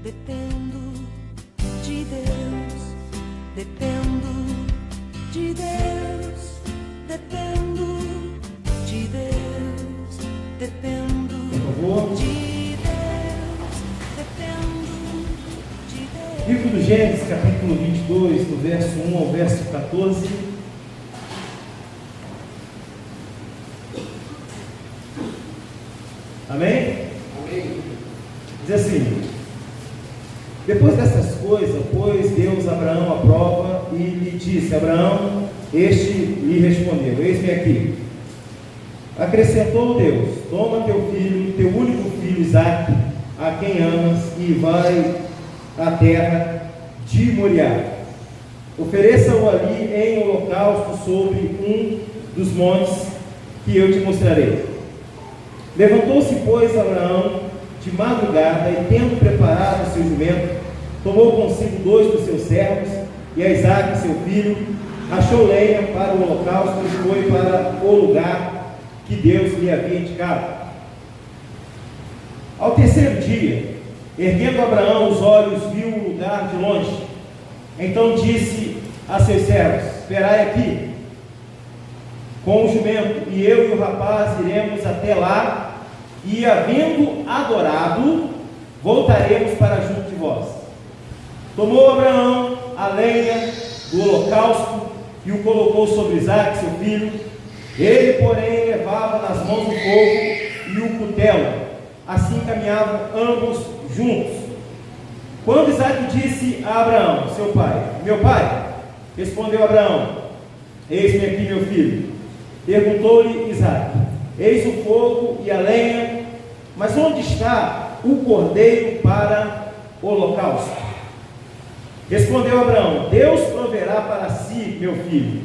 Dependo de Deus, dependo de Deus, dependo de Deus, dependo de Deus, dependo de Deus. Livro do Gênesis, capítulo 22, do verso 1 ao verso 14. Amém? Amém. Diz assim: depois dessas coisas, pôs Deus Abraão à prova e lhe disse: Abraão, este lhe respondeu: eis-me aqui. Acrescentou Deus: toma teu filho, teu único filho Isaque, a quem amas, e vai à terra de Moriá. Ofereça-o ali em holocausto sobre um dos montes que eu te mostrarei. Levantou-se, pois, Abraão de madrugada, e tendo preparado o seu jumento, tomou consigo 2 dos seus servos e a Isaque, seu filho, achou lenha para o holocausto e foi para o lugar que Deus lhe havia indicado. Ao terceiro dia, erguendo Abraão os olhos, viu o lugar de longe. Então disse a seus servos: esperai aqui com o jumento, e eu e o rapaz iremos até lá, e havendo adorado, voltaremos para junto de vós. Tomou Abraão a lenha do holocausto e o colocou sobre Isaque, seu filho. Ele, porém, levava nas mãos o fogo e o cutelo. Assim caminhavam ambos juntos. Quando Isaque disse a Abraão, seu pai: meu pai, respondeu Abraão: eis-me aqui, meu filho. Perguntou-lhe Isaque: eis o fogo e a lenha, mas onde está o cordeiro para o holocausto? Respondeu Abraão: Deus proverá para si, meu filho,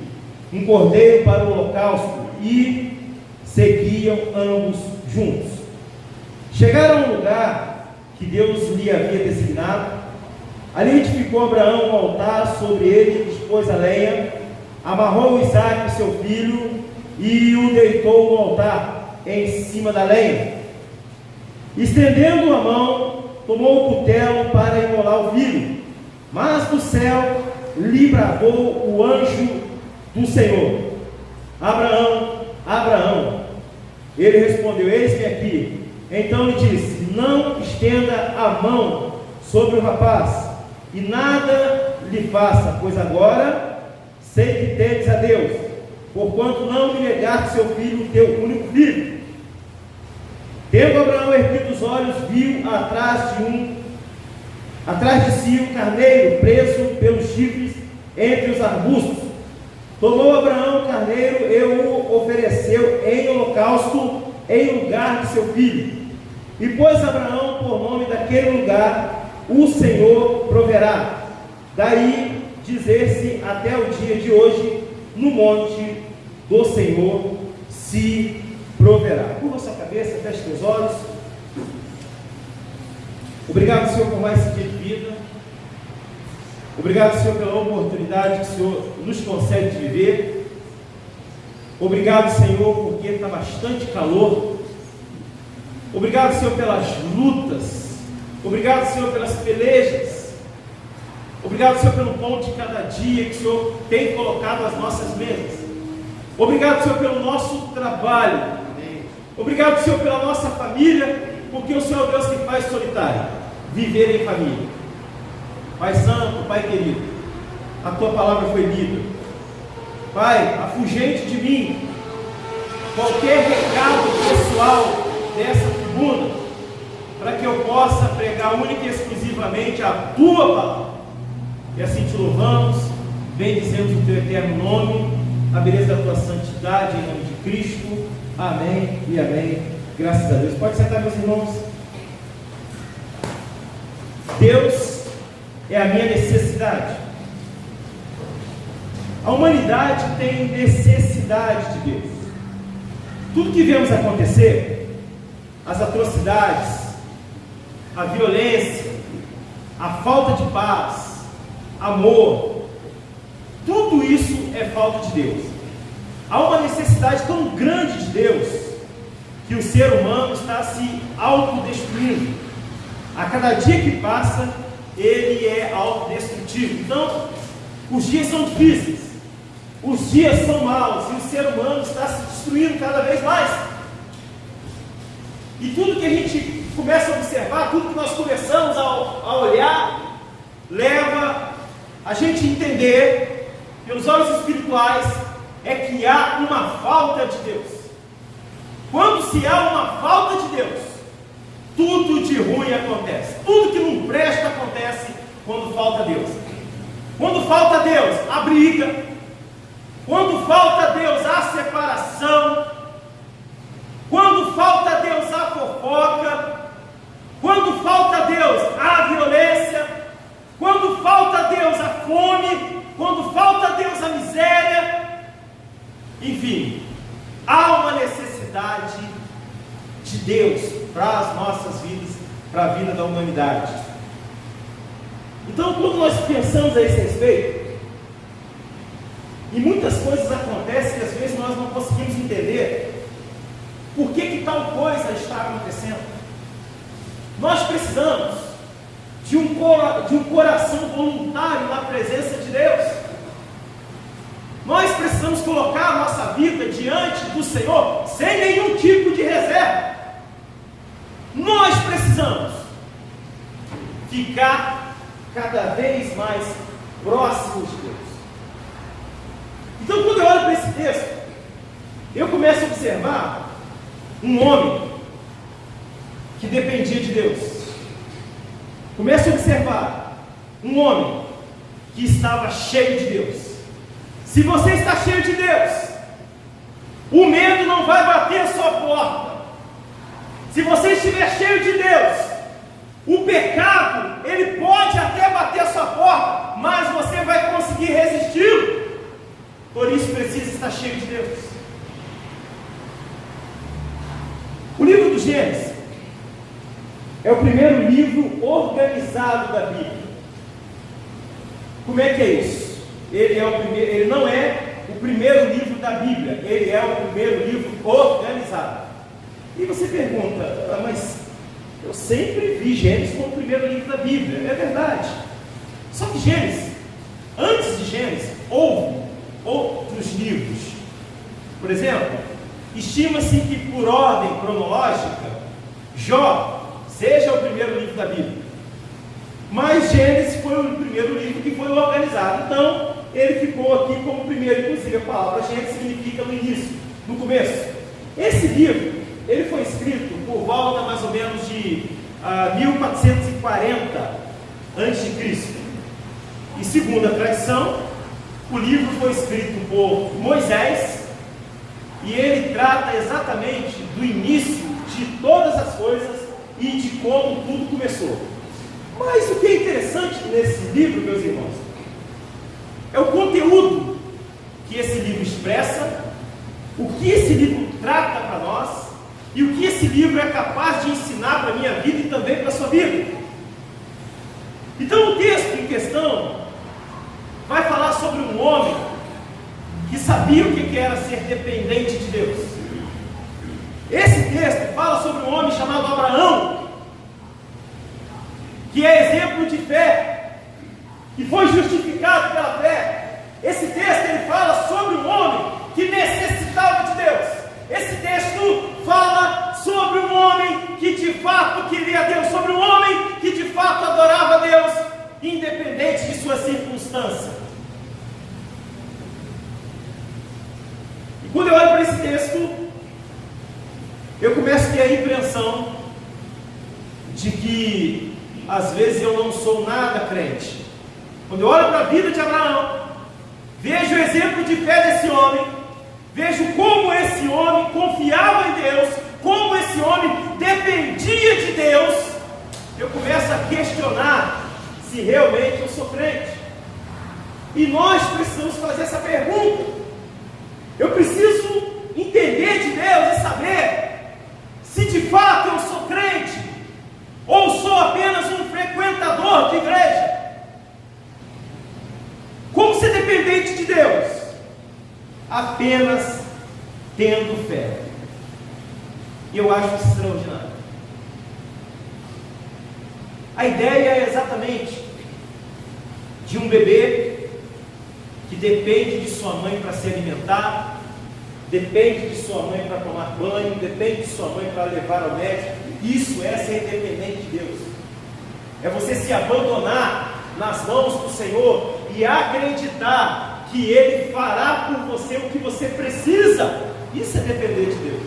um cordeiro para o holocausto. E seguiam ambos juntos. Chegaram ao lugar que Deus lhe havia designado. Ali edificou Abraão um altar, sobre ele dispôs a lenha, amarrou Isaque, seu filho, e o deitou no altar, em cima da lenha. Estendendo a mão, tomou o cutelo para imolar o filho. Mas do céu lhe bradou o anjo do Senhor: Abraão, Abraão. Ele respondeu: eis-me aqui. Então lhe disse: não estenda a mão sobre o rapaz, e nada lhe faça, pois agora sei que temes a Deus, porquanto não me negaste seu filho, teu único filho. Tendo Abraão erguido os olhos, viu atrás de si um carneiro preso pelos chifres entre os arbustos. Tomou Abraão o carneiro e o ofereceu em holocausto em lugar de seu filho. E pôs Abraão por nome daquele lugar: o Senhor proverá. Daí dizer-se até o dia de hoje: no monte do Senhor se proverá. Curva sua cabeça, feche seus olhos. Obrigado, Senhor, por mais esse dia de vida. Obrigado, Senhor, pela oportunidade que o Senhor nos concede de viver. Obrigado, Senhor, porque está bastante calor. Obrigado, Senhor, pelas lutas. Obrigado, Senhor, pelas pelejas. Obrigado, Senhor, pelo pão de cada dia que o Senhor tem colocado às nossas mesas. Obrigado, Senhor, pelo nosso trabalho. Obrigado, Senhor, pela nossa família, porque o Senhor é o Deus que faz solitário viver em família. Pai santo, Pai querido, a Tua palavra foi lida. Pai, afugente de mim qualquer recado pessoal dessa tribuna, para que eu possa pregar única e exclusivamente a Tua palavra. E assim te louvamos, bendizemos o Teu eterno nome, a beleza da Tua santidade, em nome de Cristo. Amém e amém. Graças a Deus. Pode sentar, meus irmãos. Deus é a minha necessidade. A humanidade tem necessidade de Deus. Tudo que vemos acontecer, as atrocidades, a violência, a falta de paz, amor, tudo isso é falta de Deus. Há uma necessidade tão grande de Deus que o ser humano está se autodestruindo. A cada dia que passa, ele é autodestrutivo. Então, os dias são difíceis, os dias são maus, e o ser humano está se destruindo cada vez mais. E tudo que a gente começa a observar, tudo que nós começamos a olhar, leva a gente a entender, pelos olhos espirituais, é que há uma falta de Deus. Quando se há uma falta de Deus, tudo de ruim acontece. Tudo que não presta acontece quando falta Deus. Quando falta Deus, há briga. Quando falta Deus, há separação. Quando falta Deus, há fofoca. Quando falta Deus, há violência. Quando falta Deus, há fome. Quando falta Deus, há miséria. Enfim, há uma necessidade de Deus para as nossas vidas, para a vida da humanidade. Então, quando nós pensamos a esse respeito, e muitas coisas acontecem e às vezes nós não conseguimos entender por que tal coisa está acontecendo. Nós precisamos de um coração voluntário na presença de Deus. Nós precisamos colocar a nossa vida diante do Senhor sem nenhum tipo de reserva. Nós precisamos ficar cada vez mais próximos de Deus. Então, quando eu olho para esse texto, eu começo a observar um homem que dependia de Deus. Começo a observar um homem que estava cheio de Deus. Se você está cheio de Deus, o medo não vai bater a sua porta. Se você estiver cheio de Deus, o pecado, ele pode até bater a sua porta, mas você vai conseguir resisti-lo. Por isso precisa estar cheio de Deus. O livro do Gênesis é o primeiro livro organizado da Bíblia. Como é que é isso? Ele não é o primeiro livro da Bíblia, ele é o primeiro livro organizado. E você pergunta, mas eu sempre vi Gênesis como o primeiro livro da Bíblia. É verdade. Só que Gênesis, antes de Gênesis, houve outros livros. Por exemplo, estima-se que por ordem cronológica, Jó seja o primeiro livro da Bíblia. Mas Gênesis foi o primeiro livro que foi organizado. Então, ele ficou aqui como o primeiro. Inclusive, a palavra Gênesis significa no início, no começo. Esse livro, ele foi escrito por volta mais ou menos de 1440 a.C. E segundo a tradição, o livro foi escrito por Moisés, e ele trata exatamente do início de todas as coisas e de como tudo começou. Mas o que é interessante nesse livro, meus irmãos, é o conteúdo que esse livro expressa, o que esse livro trata para nós, e o que esse livro é capaz de ensinar para a minha vida e também para a sua vida. Então o texto em questão vai falar sobre um homem que sabia o que era ser dependente de Deus. Esse texto fala sobre um homem chamado Abraão, que é exemplo de fé, que foi justificado pela fé. Esse texto ele fala sobre um homem que necessitava de Deus. Esse texto fala sobre um homem que de fato queria Deus, sobre um homem que de fato adorava Deus, independente de sua circunstância. E quando eu olho para esse texto, eu começo a ter a impressão de que às vezes eu não sou nada crente. Quando eu olho para a vida de Abraão, vejo o exemplo de fé desse homem, vejo como esse homem confiava em Deus, como esse homem dependia de Deus, eu começo a questionar se realmente eu sou crente. E nós precisamos fazer essa pergunta. Eu preciso entender de Deus e saber se de fato eu sou crente, ou sou apenas um frequentador de igreja. Como ser dependente de Deus? Apenas tendo fé. E eu acho isso extraordinário. A ideia é exatamente de um bebê que depende de sua mãe para se alimentar, depende de sua mãe para tomar banho, depende de sua mãe para levar ao médico. Isso é ser dependente de Deus. É você se abandonar nas mãos do Senhor e acreditar que Ele fará por você o que você precisa. Isso é depender de Deus.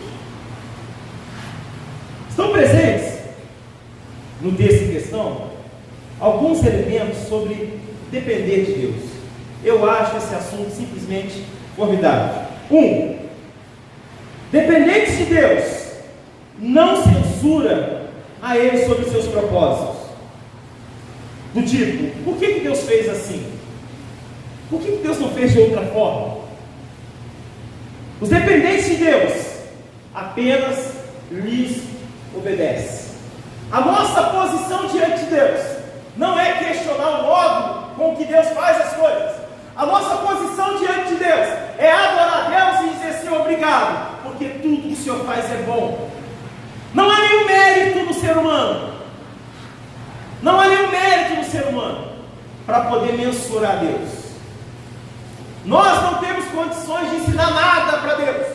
Estão presentes no texto em questão alguns elementos sobre depender de Deus. Eu acho esse assunto simplesmente formidável. 1. Dependente de Deus não censura a Ele sobre os seus propósitos. Do tipo, por que Deus fez assim? Por que Deus não fez de outra forma? Os dependentes de Deus apenas lhes obedecem. A nossa posição diante de Deus não é questionar o modo com que Deus faz as coisas. A nossa posição diante de Deus é adorar a Deus e dizer: Senhor, obrigado, porque tudo que o Senhor faz é bom. Não há nenhum mérito no ser humano. Não há nenhum mérito no ser humano para poder mensurar Deus. Nós não temos condições de ensinar nada para Deus.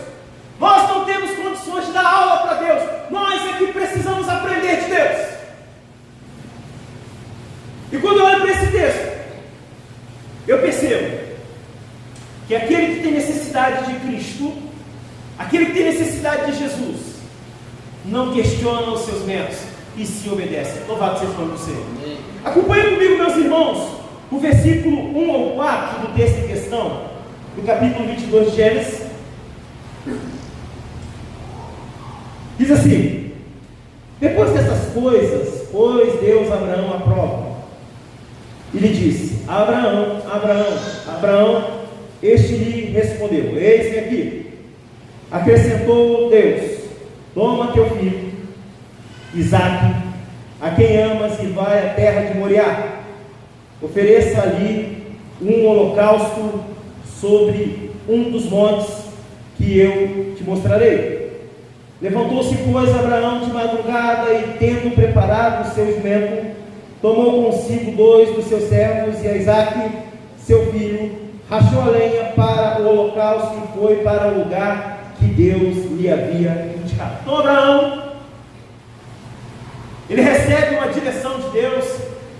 Nós não temos condições de dar aula para Deus. Nós é que precisamos aprender de Deus. E quando eu olho para esse texto, eu percebo que aquele que tem necessidade de Cristo, aquele que tem necessidade de Jesus, não questiona os seus métodos e se obedece. Louvado seja o nome do Senhor. Acompanhe comigo, meus irmãos, o versículo 1 ao 4 do texto em questão, do capítulo 22 de Gênesis. Diz assim: depois dessas coisas, pôs Deus Abraão à prova e lhe disse: Abraão, Abraão, Abraão. Este lhe respondeu: eis-me aqui. Acrescentou Deus: toma teu filho Isaque, a quem amas, e vai à terra de Moriá. Ofereça ali um holocausto sobre um dos montes que eu te mostrarei. Levantou-se, pois, Abraão de madrugada, e tendo preparado o seu jumento, tomou consigo 2 dos seus servos e a Isaque, seu filho, rachou a lenha para o holocausto e foi para o lugar que Deus lhe havia indicado. Então Abraão, ele recebe uma direção de Deus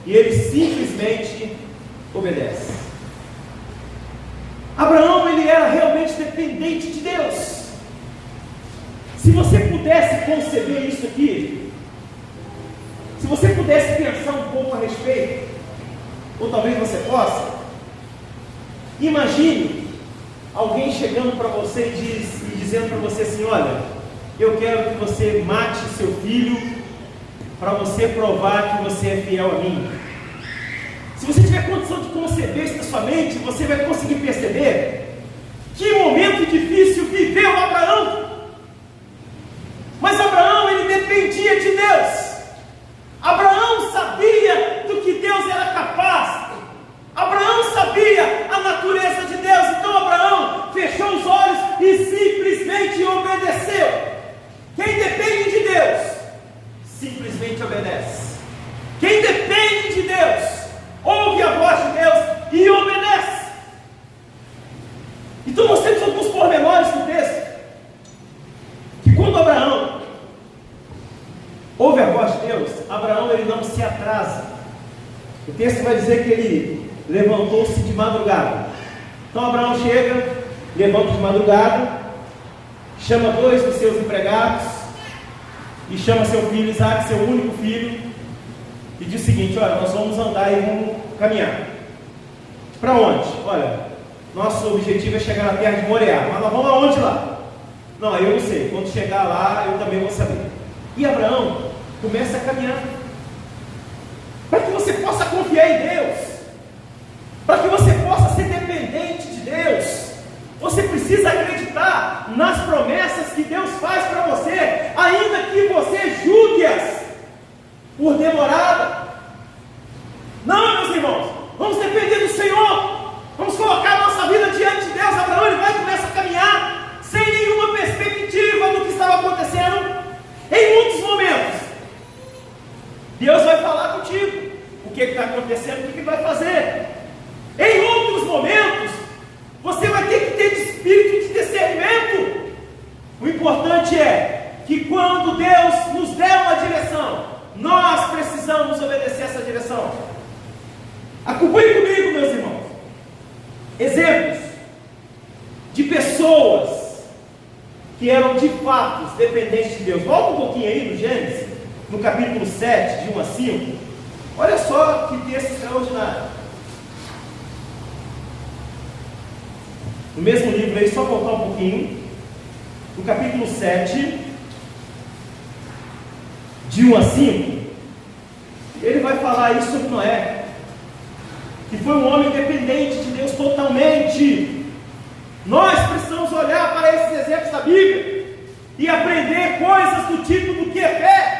e ele simplesmente obedece. Abraão, ele era realmente dependente de Deus. Se você pudesse conceber isso aqui, se você pudesse pensar um pouco a respeito, ou talvez você possa, imagine alguém chegando para você e dizendo para você assim: olha, eu quero que você mate seu filho para você provar que você é fiel a mim. Se você tiver condição de conceber isso na sua mente, você vai conseguir perceber que momento difícil viveu Abraão. Mas Abraão, ele dependia de Deus. Abraão sabia do que Deus era capaz. Abraão sabia a natureza de Deus. Então Abraão fechou os olhos e simplesmente obedeceu. Quem depende de Deus simplesmente obedece. Quem depende de Deus ouve a voz de Deus e obedece. Então nós temos alguns pormenores no texto, que quando Abraão ouve a voz de Deus, Abraão, ele não se atrasa. O texto vai dizer que ele levantou-se de madrugada. Então Abraão chega, levanta de madrugada, chama 2 dos seus empregados e chama seu filho Isaque, seu único filho, e diz o seguinte: olha, nós vamos andar e vamos caminhar. Para onde? Olha, nosso objetivo é chegar na terra de Moriá, mas nós vamos aonde lá? Não, eu não sei, quando chegar lá eu também vou saber. E Abraão começa a caminhar, para que você possa confiar em Deus, para que você possa ser dependente de Deus. Você precisa acreditar nas promessas que Deus faz para você, ainda que você julgue-as por demorada. Não, meus irmãos, vamos depender do Senhor, vamos colocar a nossa vida diante de Deus. Abraão, ele vai e começa a caminhar sem nenhuma perspectiva do que estava acontecendo. Em muitos momentos, Deus vai falar contigo o que está acontecendo, o que vai fazer. Em outros momentos, você vai ter que ter espírito de discernimento. O importante é que quando Deus nos der uma direção, nós precisamos obedecer essa direção. Acompanhe comigo, meus irmãos, exemplos de pessoas que eram de fato dependentes de Deus. Volta um pouquinho aí no Gênesis, no capítulo 7, de 1 a 5. Olha só que texto extraordinário. No mesmo livro aí, só voltar um pouquinho, no capítulo 7, de 1 a 5, ele vai falar aí sobre Noé, que foi um homem dependente de Deus totalmente. Nós precisamos olhar para esses exemplos da Bíblia e aprender coisas do tipo do que é fé,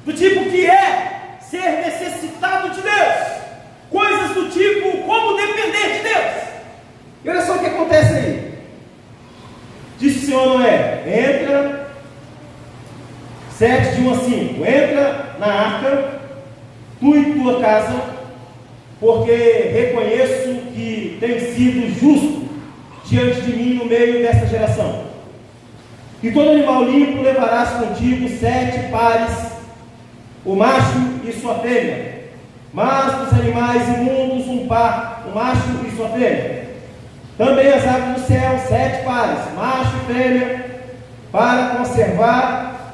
do tipo que é ser necessitado de Deus, coisas do tipo como depender de Deus. E olha só o que acontece aí. Disse o Senhor Noé: entra, 7 de 1 a 5, entra na arca, tu e tua casa, porque reconheço que tem sido justo diante de mim no meio desta geração. E todo animal limpo levarás contigo 7 pares, o macho e sua fêmea, mas dos animais imundos um par, o macho e sua fêmea. Também as aves do céu, 7 pares, macho e fêmea, para conservar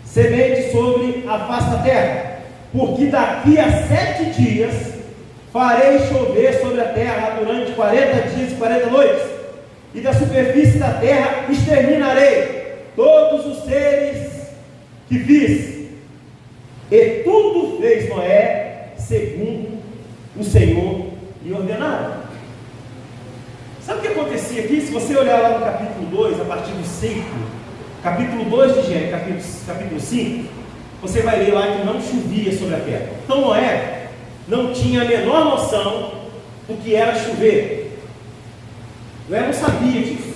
semente sobre a face da terra. Porque daqui a 7 dias farei chover sobre a terra durante 40 dias e 40 noites, e da superfície da terra exterminarei todos os seres que fiz. E tudo fez Noé segundo o Senhor lhe ordenara. Sabe o que acontecia aqui? Se você olhar lá no capítulo 2, a partir do 5, capítulo 2 de Gênesis, capítulo 5, você vai ler lá que não chovia sobre a terra. Então Noé não tinha a menor noção do que era chover. Noé não sabia disso.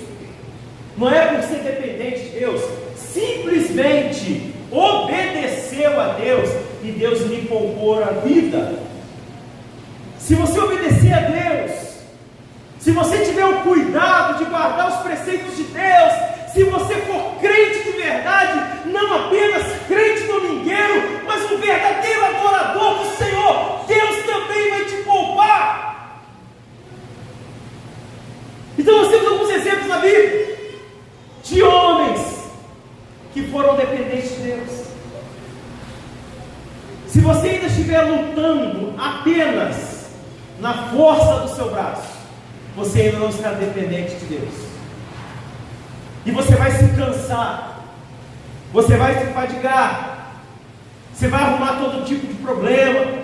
Noé, por ser dependente de Deus, simplesmente obedeceu a Deus e Deus lhe poupou a vida. Se você obedecer a Deus, se você tiver o cuidado de guardar os preceitos de Deus, se você for crente de verdade, não apenas crente domingueiro, mas um verdadeiro adorador do Senhor, Deus também vai te poupar. Então nós temos alguns exemplos na Bíblia de homens que foram dependentes de Deus. Se você ainda estiver lutando apenas na força do seu braço, você ainda não está dependente de Deus. E você vai se cansar, você vai se fadigar, você vai arrumar todo tipo de problema.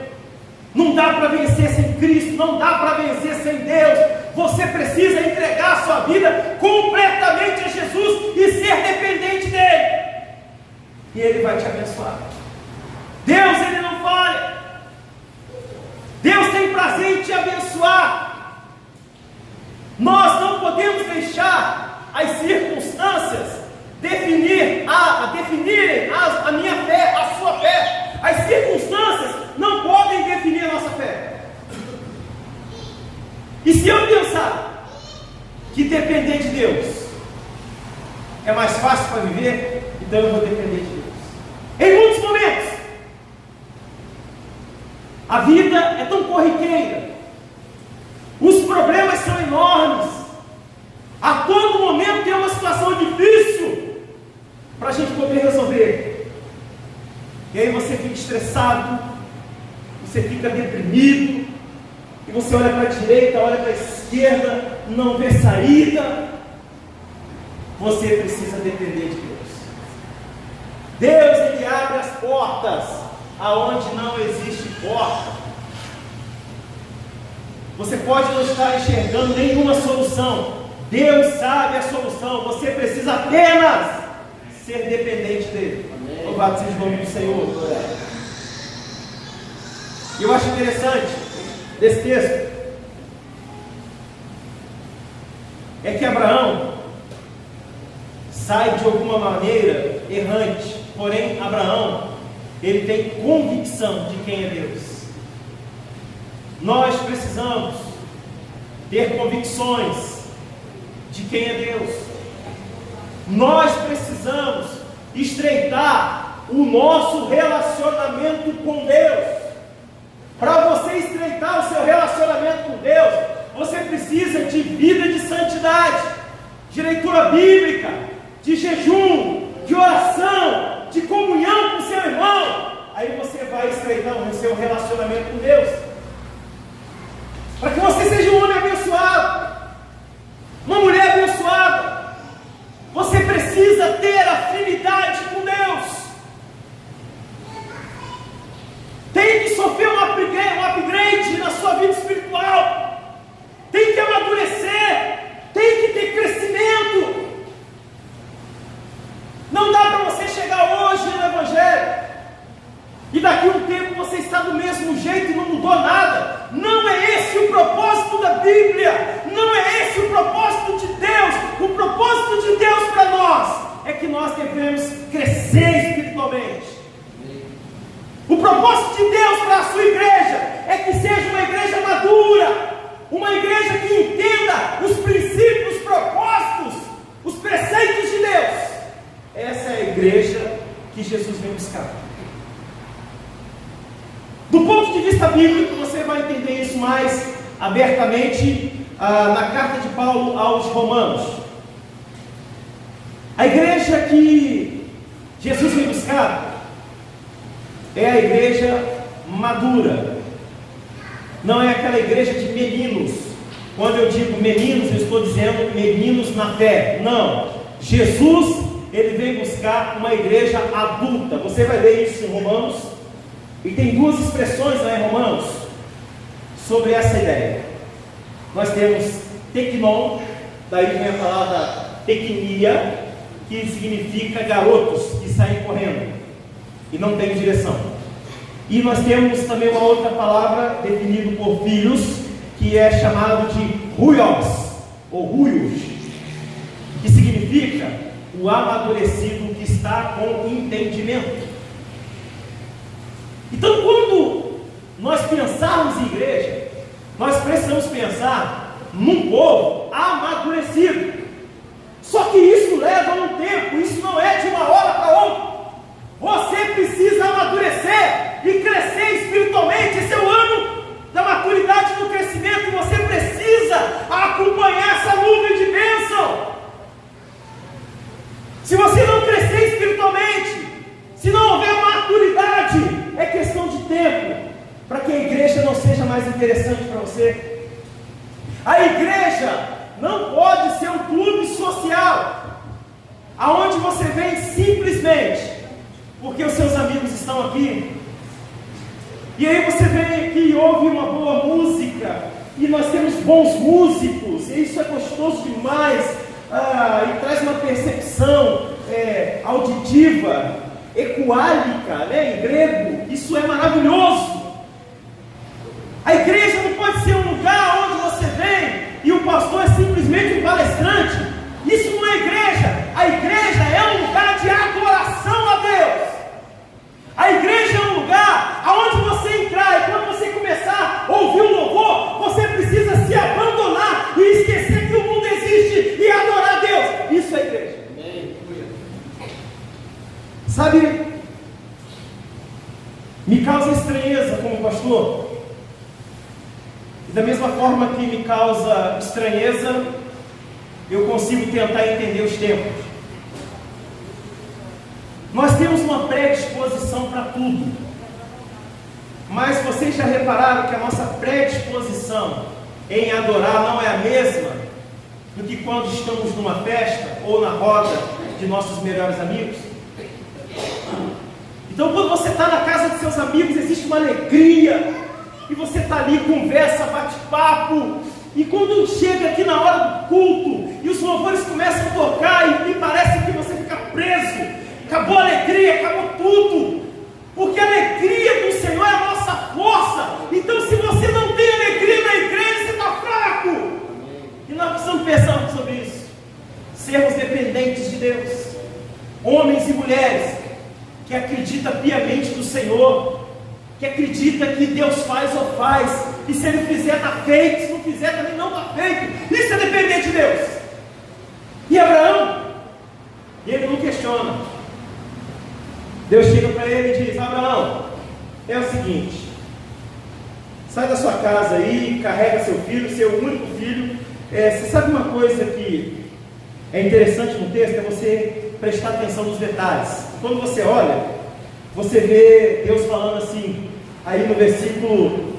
Não dá para vencer sem Cristo, não dá para vencer sem Deus. Você precisa entregar a sua vida completamente a Jesus e ser dependente dele, e ele vai te abençoar. Deus, ele não falha. Deus tem prazer em te abençoar. Nós não podemos deixar as circunstâncias definirem a minha fé, a sua fé. As circunstâncias não podem definir a nossa fé. E se eu pensar que depender de Deus é mais fácil para viver, então eu vou depender de Deus. Em muitos momentos, a vida é tão corriqueira, os problemas são enormes, a todo momento tem uma situação difícil para a gente poder resolver. E aí você fica estressado, você fica deprimido, e você olha para a direita, olha para a esquerda, não vê saída. Você precisa depender de Deus. Deus, ele abre as portas aonde não existe porta. Você pode não estar enxergando nenhuma solução, Deus sabe a solução. Você precisa apenas ser dependente dele. Amém. Louvado seja o nome do Senhor. E eu acho interessante desse texto é que Abraão sai de alguma maneira errante, porém Abraão ele tem convicção de quem é Deus. Nós precisamos ter convicções de quem é Deus. Nós precisamos estreitar o nosso relacionamento com Deus. Para você estreitar o seu relacionamento com Deus, você precisa de vida de santidade, de leitura bíblica, de jejum, de oração, de comunhão com seu irmão. Aí você vai estreitando o seu relacionamento com Deus. Para que você seja um homem abençoado, uma mulher abençoada, você precisa ter afinidade com Deus. Tem que sofrer um upgrade na sua vida espiritual. Tem que amadurecer. Tem que ter crescimento. Não dá para você chegar hoje no Evangelho e daqui a um tempo você está do mesmo jeito e não mudou nada. Não é esse o propósito da Bíblia. Não é esse o propósito de Deus. O propósito de Deus para nós é que nós devemos crescer espiritualmente. O propósito de Deus para a sua igreja é que seja uma igreja madura, uma igreja que entenda os princípios, os propósitos, os preceitos de Deus. Essa é a igreja que Jesus vem buscar. Do ponto de vista bíblico, você vai entender isso mais abertamente na carta de Paulo aos Romanos. A igreja que Jesus vem buscar é a igreja madura. Não é aquela igreja de meninos. Quando eu digo meninos, eu estou dizendo meninos na fé. Não. Jesus, ele vem buscar uma igreja adulta. Você vai ler isso em Romanos. E tem duas expressões lá em Romanos sobre essa ideia. Nós temos teknon, daí vem a palavra teknia, que significa garotos que saem correndo e não tem direção. E nós temos também uma outra palavra definida por filhos, que é chamado de ruios, ou ruios, que significa o amadurecido que está com entendimento. Então, quando nós pensarmos em igreja, nós precisamos pensar num povo amadurecido. Só que isso leva um tempo, isso não é de uma hora para outra. Você precisa amadurecer e crescer espiritualmente. Esse é o ano da maturidade e do crescimento. Você precisa acompanhar essa nuvem de bênção. Se você não crescer espiritualmente, se não houver maturidade, é questão de tempo para que a igreja não seja mais interessante para você. A igreja não pode ser um clube social, aonde você vem simplesmente porque os seus amigos estão aqui, e aí você vem aqui e ouve uma boa música, e nós temos bons músicos, e isso é gostoso demais, e traz uma percepção auditiva, equálica, né, em grego. Isso é maravilhoso. A igreja não pode ser um lugar onde você vem e o pastor é simplesmente um palestrante. Isso não é igreja. A igreja é um lugar de adoração a Deus. A igreja é um lugar aonde você entrar e quando você começar a ouvir um louvor, você precisa se abandonar e esquecer que o mundo existe e adorar a Deus. Isso é igreja. Sabe, me causa estranheza como pastor. E da mesma forma que me causa estranheza, eu consigo tentar entender os tempos. Nós temos uma predisposição para tudo. Mas vocês já repararam que a nossa predisposição em adorar não é a mesma do que quando estamos numa festa ou na roda de nossos melhores amigos? Então, quando você está na casa de seus amigos, existe uma alegria, e você está ali, conversa, bate papo, e quando chega aqui na hora do culto, e os louvores começam a tocar, e parece que você fica preso, acabou a alegria, acabou tudo, porque a alegria do Senhor é a nossa força. Então, se você não tem alegria na igreja, você está fraco, e nós precisamos pensar sobre isso, sermos dependentes de Deus, homens e mulheres, que acredita piamente no Senhor. que acredita que Deus faz ou faz, e se Ele fizer está feito, se não fizer também não está feito. Isso é depender de Deus. E Abraão, ele não questiona. Deus chega para ele e diz: Abraão, é o seguinte, sai da sua casa aí, carrega seu filho, seu único filho. Você sabe uma coisa que é interessante no texto? É você prestar atenção nos detalhes. Quando você olha, você vê Deus falando assim, aí no versículo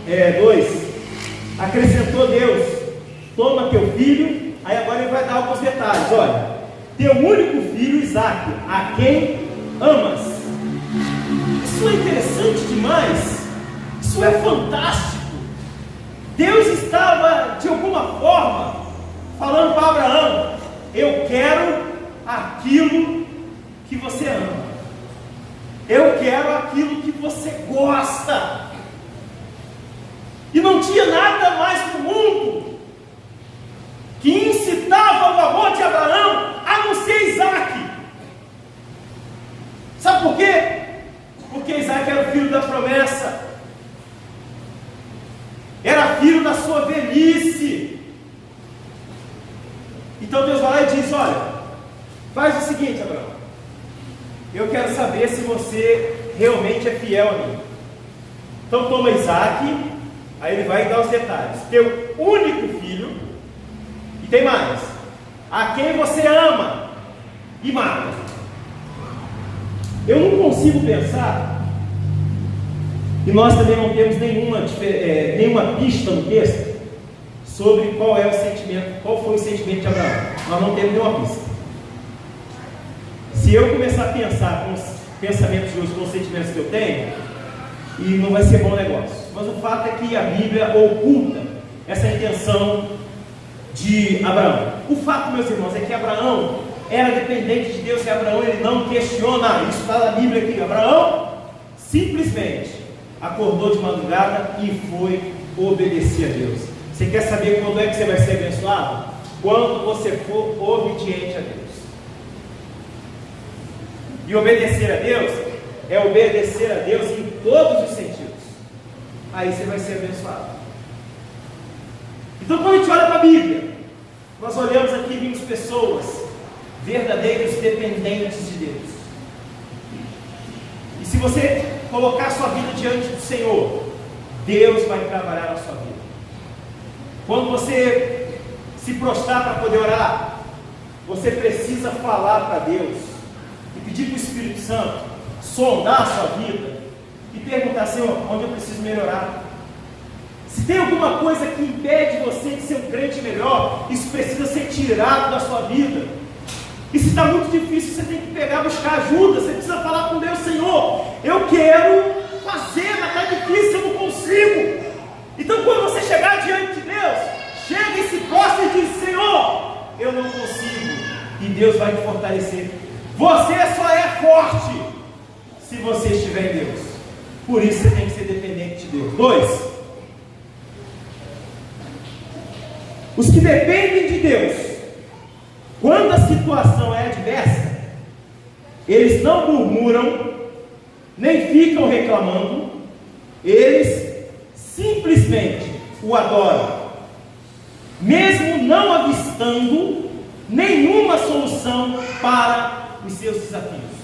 2, acrescentou Deus: toma teu filho. Aí agora ele vai dar alguns detalhes. Olha, teu único filho Isaque, a quem amas. Isso é interessante demais. Isso é fantástico. Deus estava de alguma forma falando para Abraão: eu quero aquilo que você ama, eu quero aquilo que você gosta. E não tinha nada mais no mundo que incitava o amor de Abraão a não ser Isaque. Sabe por quê? Porque Isaque era o filho da promessa, era filho da sua velhice. Então Deus vai lá e diz: olha, faz o seguinte, Abraão, eu quero saber se você realmente é fiel a mim. Então toma Isaque. Aí ele vai dar os detalhes: teu único filho, e tem mais, a quem você ama e mata. Eu não consigo pensar, e nós também não temos nenhuma pista no texto sobre qual é o sentimento, qual foi o sentimento de Abraão. Nós não temos nenhuma pista. Se eu começar a pensar com os pensamentos de hoje, com os sentimentos que eu tenho, e não vai ser bom negócio. Mas o fato é que a Bíblia oculta essa intenção de Abraão. O fato, meus irmãos, é que Abraão era dependente de Deus, e Abraão ele não questiona. Isso está na Bíblia aqui. Abraão simplesmente acordou de madrugada e foi obedecer a Deus. Você quer saber quando é que você vai ser abençoado? Quando você for obediente a Deus. E obedecer a Deus é obedecer a Deus em todos os sentidos. Aí você vai ser abençoado. Então, quando a gente olha para a Bíblia, nós olhamos aqui e vimos pessoas verdadeiros dependentes de Deus. E se você colocar a sua vida diante do Senhor, Deus vai trabalhar na sua vida. Quando você se prostrar para poder orar, você precisa falar para Deus e pedir para o Espírito Santo sondar a sua vida e perguntar: Senhor, onde eu preciso melhorar? Se tem alguma coisa que impede você de ser um crente melhor, isso precisa ser tirado da sua vida. E se está muito difícil, você tem que buscar ajuda. Você precisa falar com Deus: Senhor, eu quero fazer, mas está difícil, eu não consigo. Então, quando você chegar diante de Deus, chega e se prostra e diz: Senhor, eu não consigo. E Deus vai te fortalecer. Você só é forte se você estiver em Deus. Por isso você tem que ser dependente de Deus. 2. Os que dependem de Deus, quando a situação é adversa, eles não murmuram, nem ficam reclamando, eles simplesmente o adoram, mesmo não avistando nenhuma solução para os seus desafios.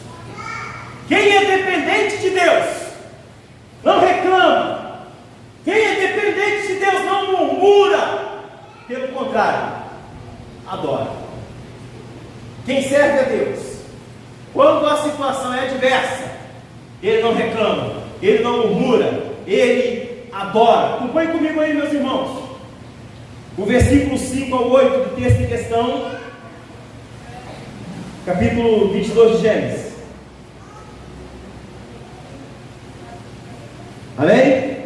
Quem é dependente de Deus não reclama. Quem é dependente de Deus não murmura. Pelo contrário, adora. Quem serve a Deus, quando a situação é adversa, ele não reclama, ele não murmura, ele adora. Acompanhe comigo aí, meus irmãos, o versículo 5 ao 8 do texto em questão, capítulo 22 de Gênesis. Amém?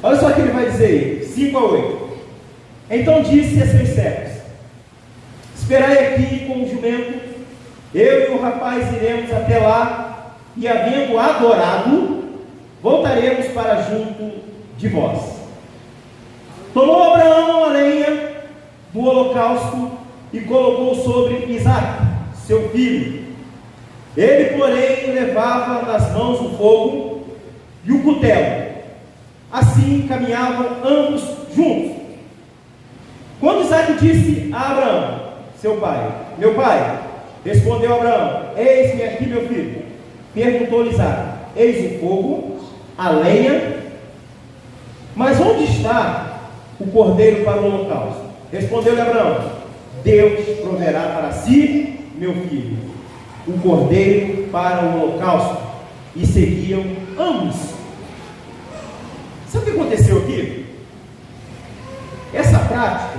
Olha só o que ele vai dizer aí, 5 a 8. Então disse a seus servos: esperai aqui com o jumento, eu e o rapaz iremos até lá, e havendo adorado, voltaremos para junto de vós. Tomou Abraão a lenha do holocausto e colocou sobre Isaque, seu filho, Ele, porém, levava nas mãos o fogo e o cutelo. Assim caminhavam ambos juntos. Quando Isaque disse a Abraão, seu pai: meu pai, respondeu Abraão: eis-me aqui, meu filho. Perguntou-lhe Isaque: eis o fogo, a lenha, mas onde está o cordeiro para o holocausto? Respondeu-lhe Abraão: Deus proverá para si, meu filho, o cordeiro para o holocausto. E seguiam ambos. Sabe o que aconteceu aqui? Essa prática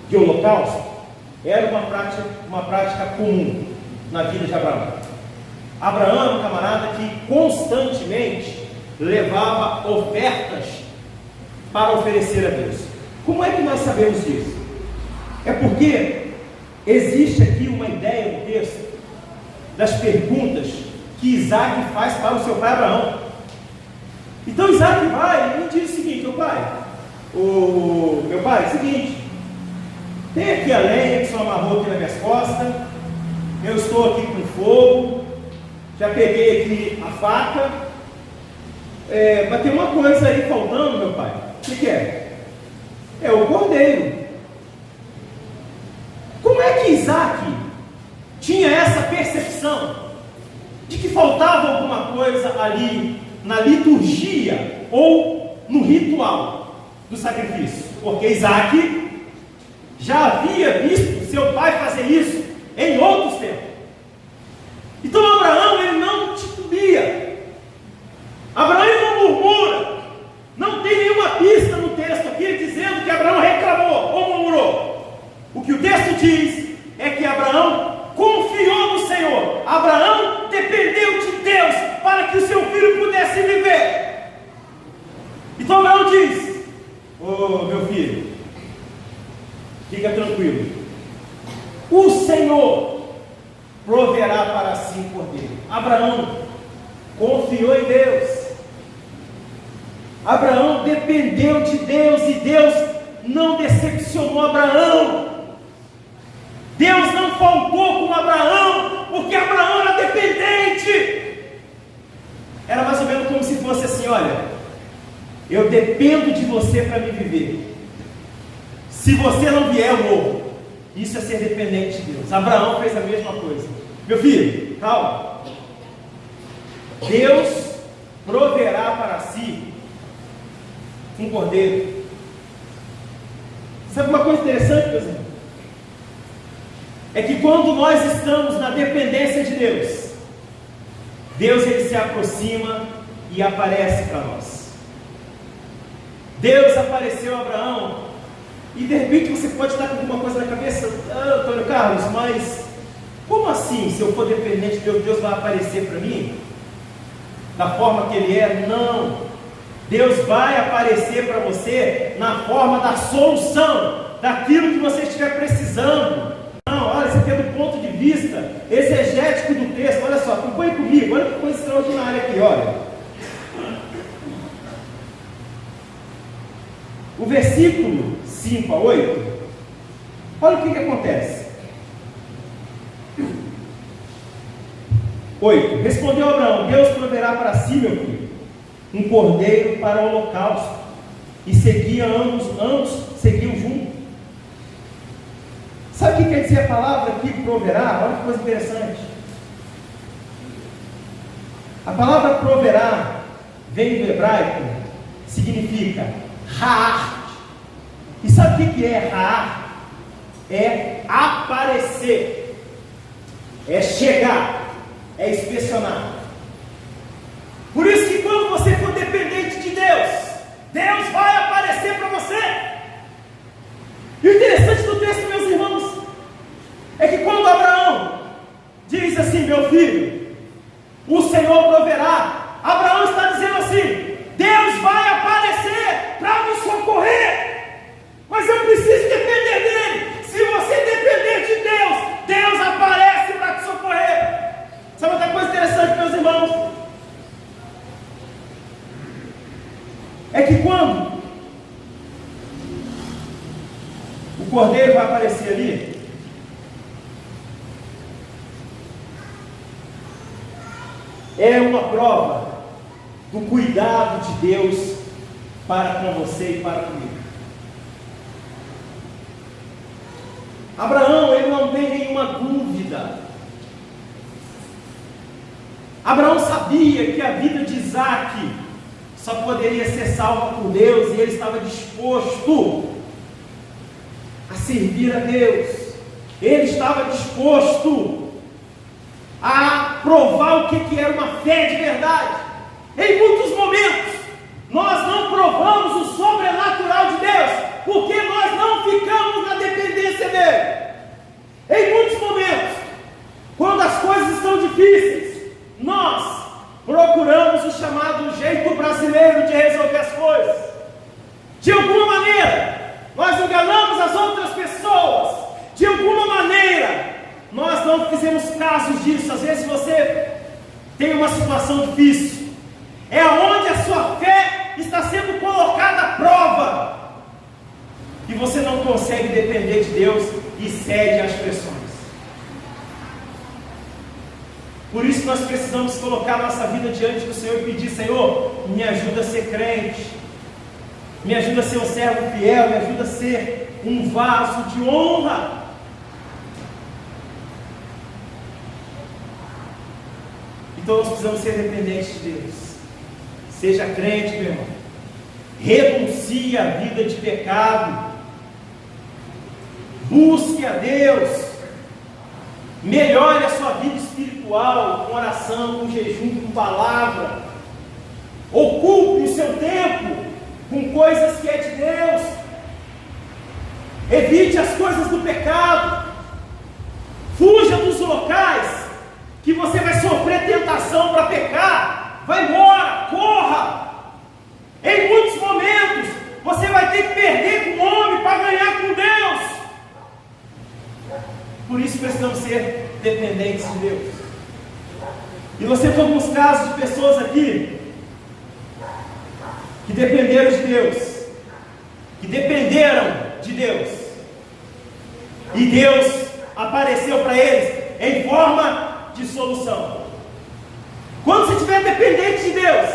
de holocausto era uma prática comum na vida de Abraão. Abraão era um camarada que constantemente levava ofertas para oferecer a Deus. Como é que nós sabemos disso? É porque existe aqui uma ideia no texto das perguntas que Isaque faz para o seu pai Abraão. Então Isaque vai e diz o seguinte: meu pai, é o seguinte, tem aqui a lenha que o senhor amarrou aqui nas minhas costas, eu estou aqui com fogo, já peguei aqui a faca, mas tem uma coisa aí faltando, meu pai. O que é? É o cordeiro. Como é que Isaque tinha essa percepção de que faltava alguma coisa ali na liturgia ou no ritual do sacrifício? Porque Isaque já havia visto seu pai fazer isso em outros tempos. Então Abraão, ele não titubia, Abraão ele não murmura. Não tem nenhuma pista no texto aqui dizendo que Abraão reclamou ou murmurou. O que o texto diz é que Abraão confiou no Senhor. Abraão dependeu de Deus para que o seu filho pudesse viver. Então Abraão diz: meu filho, fica tranquilo, o Senhor proverá para si um cordeiro. Abraão confiou em Deus. Abraão dependeu de Deus e Deus não decepcionou Abraão. Deus não faltou com Abraão, porque Abraão era dependente. Era mais ou menos como se fosse assim: olha, eu dependo de você para me viver. Se você não vier, eu morro. Isso é ser dependente de Deus. Abraão fez a mesma coisa. Meu filho, calma. Deus proverá para si um cordeiro. Sabe uma coisa interessante, meus irmãos? É que quando nós estamos na dependência de Deus, Deus ele se aproxima e aparece para nós. Deus apareceu a Abraão, e de repente você pode estar com alguma coisa na cabeça: Antônio Carlos, mas como assim? Se eu for dependente de Deus, Deus vai aparecer para mim da forma que Ele é? Não. Deus vai aparecer para você na forma da solução daquilo que você estiver precisando. Não, olha, isso aqui é do ponto de vista exegético do texto. Olha só, acompanhe comigo, olha que coisa extraordinária aqui, olha. O versículo 5 a 8, olha o que acontece. 8. Respondeu Abraão: Deus proverá para si, meu filho, um cordeiro para o holocausto. E seguia ambos seguiam juntos. Sabe o que quer dizer a palavra aqui, proverá? Olha que coisa interessante. A palavra proverá vem do hebraico, significa ra'ar. E sabe o que é ra'ar? É aparecer, é chegar, é inspecionar. Por isso que quando você for dependente de Deus, Deus vai aparecer para você. E o interessante do texto, meus irmãos, é que quando Abraão diz assim: meu filho, o Senhor proverá, Abraão está dizendo assim: Deus vai aparecer para me socorrer. Mas eu preciso depender dele. Se você depender de Deus, Deus aparece para te socorrer. Sabe outra coisa interessante, meus irmãos? É que quando o cordeiro vai aparecer ali, é uma prova do cuidado de Deus para com você e para comigo. Abraão, ele não tem nenhuma dúvida. Abraão sabia que a vida de Isaque só poderia ser salva por Deus, e ele estava disposto a servir a Deus. Ele estava disposto a provar o que era uma fé de verdade. Em muitos momentos, nós não provamos o sobrenatural de Deus, porque nós não ficamos na dependência dele. Em muitos momentos, quando as coisas estão difíceis, nós procuramos o chamado jeito brasileiro de resolver as coisas. De alguma maneira, nós enganamos as outras pessoas. De alguma maneira, nós não fizemos caso disso. Às vezes você tem uma situação difícil, é onde a sua fé está sendo colocada à prova, e você não consegue depender de Deus e cede às pressões. Por isso nós precisamos colocar nossa vida diante do Senhor e pedir: Senhor, me ajuda a ser crente, me ajuda a ser um servo fiel, me ajuda a ser um vaso de honra. Então nós precisamos ser dependentes de Deus. Seja crente, meu irmão. Renuncie à vida de pecado. Busque a Deus. Melhore a sua vida espiritual com oração, com jejum, com palavra. Ocupe o seu tempo com coisas que é de Deus. Evite as coisas do pecado. Fuja dos locais que você vai sofrer tentação para pecar. Vai embora, corra. Em muitos momentos você vai ter que perder com o homem para ganhar com Deus. Por isso precisamos ser dependentes de Deus. E nós temos alguns casos de pessoas aqui que dependeram de Deus, que dependeram de Deus, e Deus apareceu para eles em forma de solução. Quando você estiver dependente de Deus,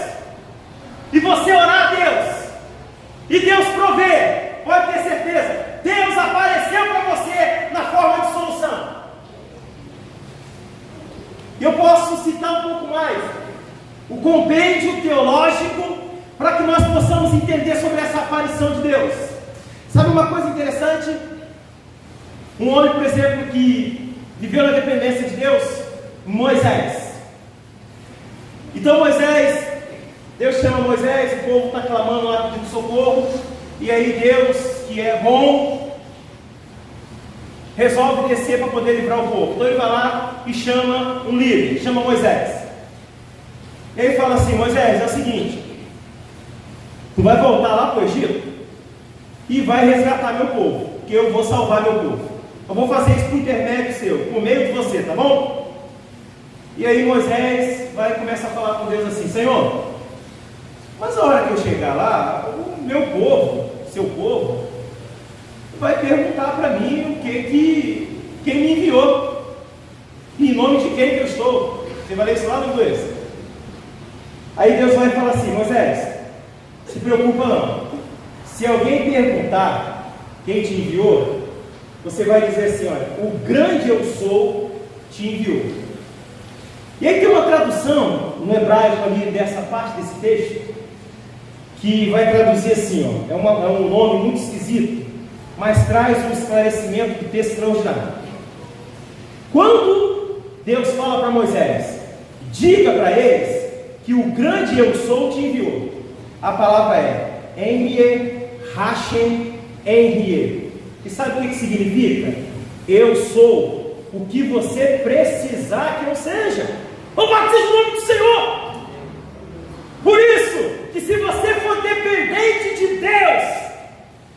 e você orar a Deus, e Deus prover, pode ter certeza, Deus apareceu para você na forma de solução. Eu posso citar um pouco mais o compêndio teológico para que nós possamos entender sobre essa aparição de Deus. Sabe uma coisa interessante? Um homem, por exemplo, que viveu na dependência de Deus, Moisés. Então Deus chama Moisés, o povo está clamando lá pedindo socorro, e aí Deus, que é bom, resolve descer para poder livrar o povo. Então ele vai lá e chama um líder, chama Moisés. E ele fala assim: Moisés, é o seguinte, tu vai voltar lá para o Egito e vai resgatar meu povo, que eu vou salvar meu povo. Eu vou fazer isso por intermédio seu, por meio de você, tá bom? E aí Moisés vai começar a falar com Deus assim: Senhor, mas a hora que eu chegar lá, o meu povo, seu povo, vai perguntar para mim quem me enviou, em nome de quem que eu estou. Você vai ler isso lá no 2. Aí Deus vai falar assim: Moisés, se preocupa não. Se alguém perguntar quem te enviou, você vai dizer assim: olha, o grande eu sou te enviou. E aí tem uma tradução no hebraico ali dessa parte desse texto, que vai traduzir assim, ó, é um nome muito esquisito, mas traz um esclarecimento do texto extraordinário. Quando Deus fala para Moisés: diga para eles que o grande eu sou te enviou, a palavra é Enrie, Hashem, Enrie. E sabe o que significa? Eu sou o que você precisar que eu seja. Louvado seja o nome do Senhor! Por isso, que se você for dependente de Deus,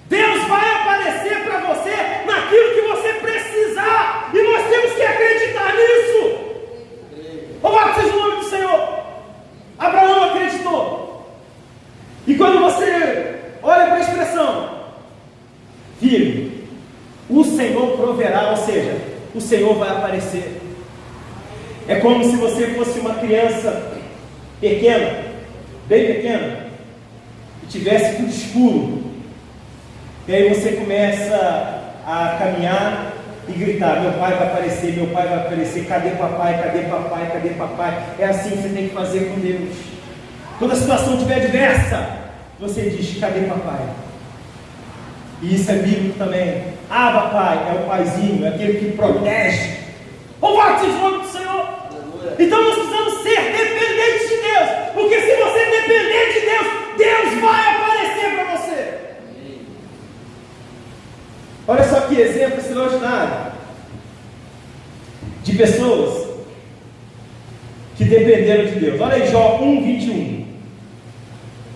Deus vai aparecer para você naquilo que você precisar, e nós temos que acreditar nisso. Louvado seja o nome do Senhor! Abraão acreditou. E quando você olha para a expressão, filho, o Senhor proverá, ou seja, o Senhor vai aparecer. É como se você fosse uma criança pequena, bem pequena, e tivesse tudo escuro, e aí você começa a caminhar e gritar: meu pai vai aparecer, meu pai vai aparecer, cadê papai, cadê papai, cadê papai? É assim que você tem que fazer com Deus. Quando a situação estiver adversa, você diz: cadê papai? E isso é bíblico também. Abba, Pai, é o paizinho, é aquele que protege. Louvado seja o nome do Senhor. Então nós precisamos ser dependentes de Deus, porque se você depender de Deus, Deus vai aparecer para você. Olha só que exemplo extraordinário de pessoas que dependeram de Deus. Olha aí Jó 1:21.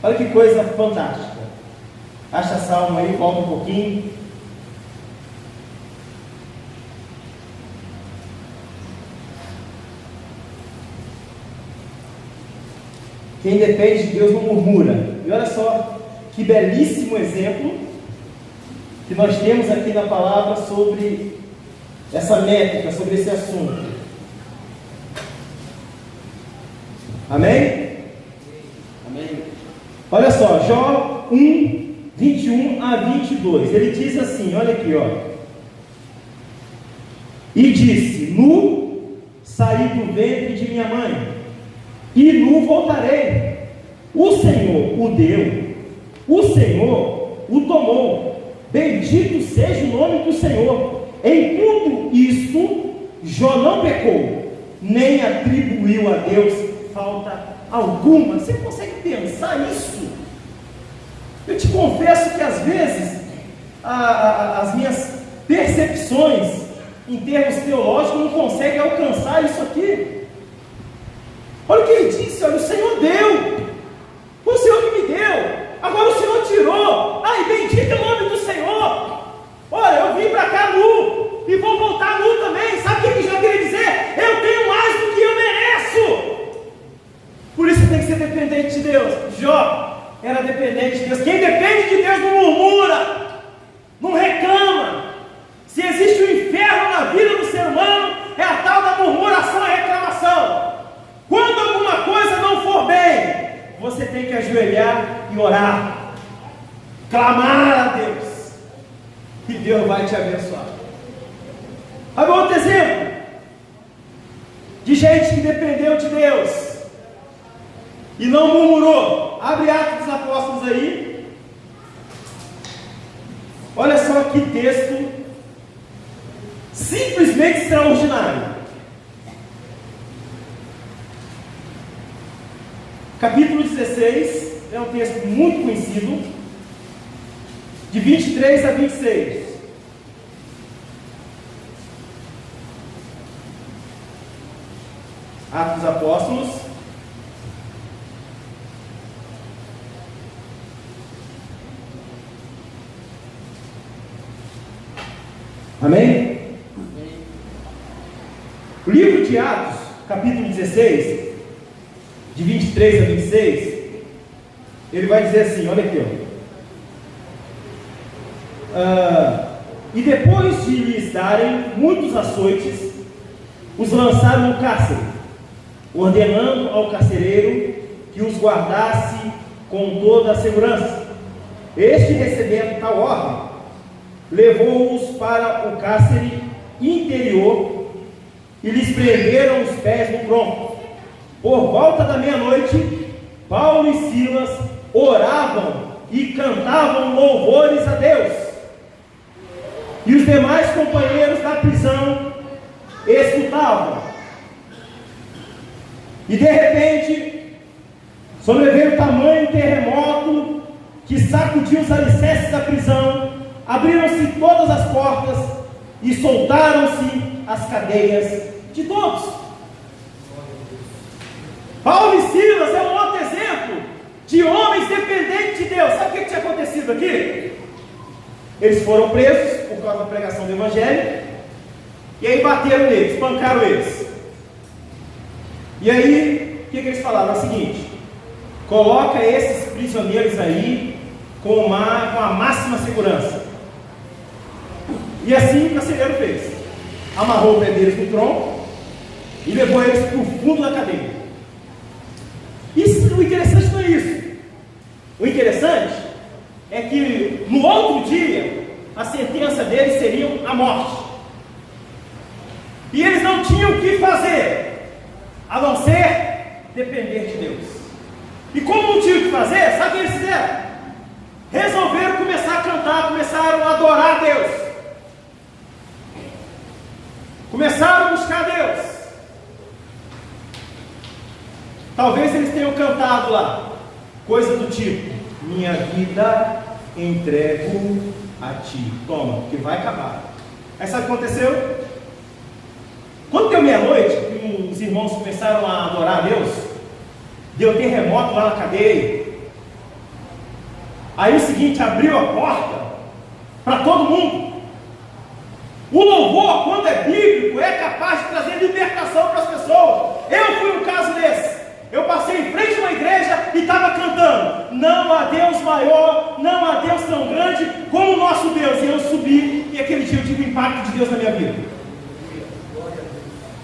Olha que coisa fantástica. Acha a salmo aí, volta um pouquinho. Quem depende de Deus não murmura. E olha só que belíssimo exemplo que nós temos aqui na palavra sobre essa métrica, sobre esse assunto. Amém? Amém. Olha só, Jó 1:21-22. Ele diz assim, olha aqui, ó. E disse: nu saí do ventre de minha mãe, e nu voltarei. O Senhor o deu, o Senhor o tomou. Bendito seja o nome do Senhor. Em tudo isto, Jó não pecou, nem atribuiu a Deus falta alguma. Você consegue pensar isso? Eu te confesso que às vezes as minhas percepções em termos teológicos não conseguem alcançar isso aqui. Olha o que ele disse: olha, o Senhor deu, o Senhor que me deu, agora o Senhor tirou. Ai, bendito é o nome do Senhor. Olha, eu vim para cá nu e vou voltar nu também. Sabe o que ele já queria dizer? Eu tenho mais do que eu mereço. Por isso tem que ser dependente de Deus. Jó era dependente de Deus. Quem depende de Deus não murmura, não reclama. Se existe um inferno na vida do ser humano, é a tal da murmuração e reclamação. Quando alguma coisa não for bem, você tem que ajoelhar e orar, clamar a Deus, e Deus vai te abençoar. Agora outro exemplo de gente que dependeu de Deus e não murmurou. Abre Atos dos Apóstolos aí. Olha só que texto simplesmente extraordinário. Capítulo 16, é um texto muito conhecido, de 23 a 26. Atos dos Apóstolos. Amém? O livro de Atos, capítulo 16, de 23 a 26, ele vai dizer assim, olha aqui, ó. E depois de lhes darem muitos açoites, os lançaram no cárcere, ordenando ao carcereiro que os guardasse com toda a segurança. Este, recebendo tal ordem, levou-os para o cárcere interior e lhes prenderam os pés no tronco. Por volta da meia-noite, Paulo e Silas oravam e cantavam louvores a Deus. E os demais companheiros da prisão escutavam. E de repente, sobreveio tamanho terremoto que sacudiu os alicerces da prisão. Abriram-se todas as portas e soltaram-se as cadeias de todos. Paulo e Silas é um outro exemplo de homens dependentes de Deus. Sabe o que tinha acontecido aqui? Eles foram presos por causa da pregação do Evangelho, e aí bateram neles, espancaram eles. E aí, o que eles falaram? É o seguinte: coloca esses prisioneiros aí com a máxima segurança. E assim o carcereiro fez. Amarrou o pé deles no tronco e levou eles para o fundo da cadeia. E o interessante não é isso. O interessante é que no outro dia a sentença deles seria a morte. E eles não tinham o que fazer, a não ser depender de Deus. E como não tinham o que fazer, sabe o que eles fizeram? Resolveram começar a cantar, começaram a adorar a Deus. Começaram a buscar Deus. Talvez eles tenham cantado lá, coisa do tipo: minha vida entrego a ti. Toma, que vai acabar. Aí sabe o que aconteceu? Quando deu meia-noite, que os irmãos começaram a adorar a Deus, deu terremoto lá na cadeia. Aí o seguinte, abriu a porta para todo mundo. O louvor, quando é bíblico, é capaz de trazer libertação para as pessoas. Eu fui um caso desse. Eu passei em frente a uma igreja e estava cantando: não há Deus maior, não há Deus tão grande como o nosso Deus. E eu subi, e aquele dia eu tive o impacto de Deus na minha vida.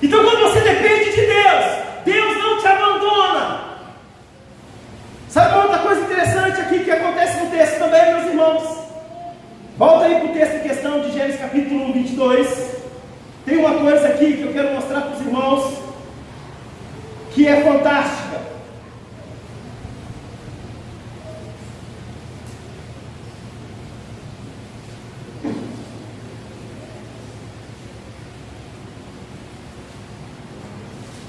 Então, quando você depende de Deus, Deus não te abandona. Sabe uma outra coisa interessante aqui que acontece no texto também, meus irmãos? Volta aí para o texto em questão de Gênesis capítulo 22. Tem uma coisa aqui que eu quero mostrar para os irmãos, que é fantástica.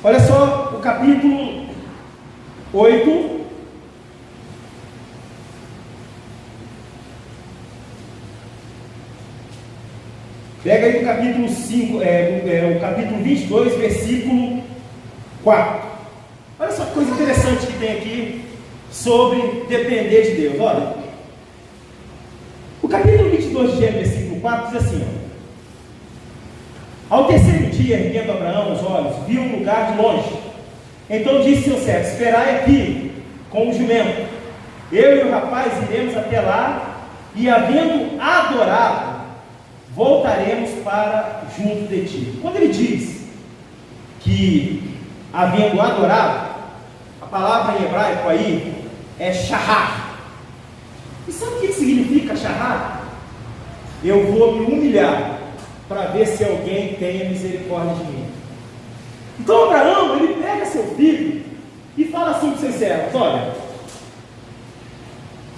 Olha só o capítulo 8. Pega aí o capítulo 5, o capítulo 22, versículo 4. Olha só que coisa interessante que tem aqui sobre depender de Deus. Olha, o capítulo 22 de Gênesis, versículo 4 diz assim: ao terceiro dia, erguendo Abraão os olhos, viu um lugar de longe. Então disse seu servo: esperai aqui com o jumento, eu e o rapaz iremos até lá, e havendo adorado, voltaremos para junto de ti. Quando ele diz que havendo adorado, a palavra em hebraico aí é shahar. E sabe o que significa shahar? Eu vou me humilhar para ver se alguém tenha misericórdia de mim. Então Abraão, ele pega seu filho e fala assim para os seus servos: olha,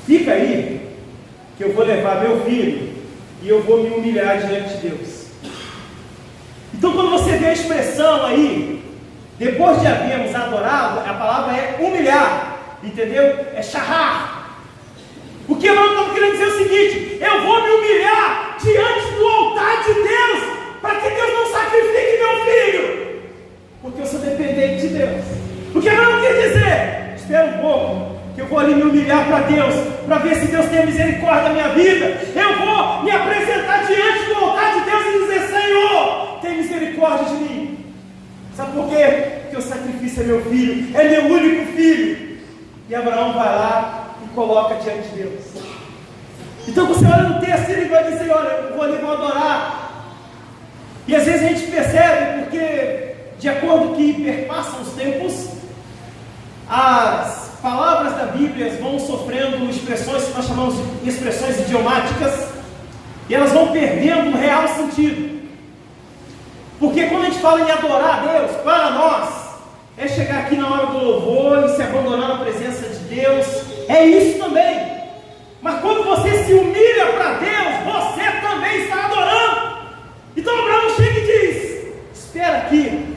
fica aí, que eu vou levar meu filho e eu vou me humilhar diante de Deus. Então, quando você vê a expressão aí, depois de havermos adorado, a palavra é humilhar, entendeu? É shahar. O que Abraão estava querendo dizer é o seguinte: eu vou me humilhar diante do altar de Deus, para que Deus não sacrifique meu filho, porque eu sou dependente de Deus. O que Abraão quer dizer? Espera um pouco, que eu vou ali me humilhar para Deus, para ver se Deus tem misericórdia da minha vida. Eu vou me apresentar diante do altar de Deus e dizer: Senhor, tem misericórdia de mim. Sabe por quê? Porque o sacrifício é meu filho, é meu único filho. E Abraão vai lá e coloca diante de Deus. Então você olha no texto e ele vai dizer: olha, eu vou ali, vou adorar. E às vezes a gente percebe, porque de acordo que perpassam os tempos, as palavras da Bíblia vão sofrendo expressões que nós chamamos de expressões idiomáticas, e elas vão perdendo o real sentido. Porque quando a gente fala em adorar a Deus, para nós, é chegar aqui na hora do louvor e se abandonar na presença de Deus, é isso também. Mas quando você se humilha para Deus, você também está adorando. Então Abraão chega e diz: espera aqui,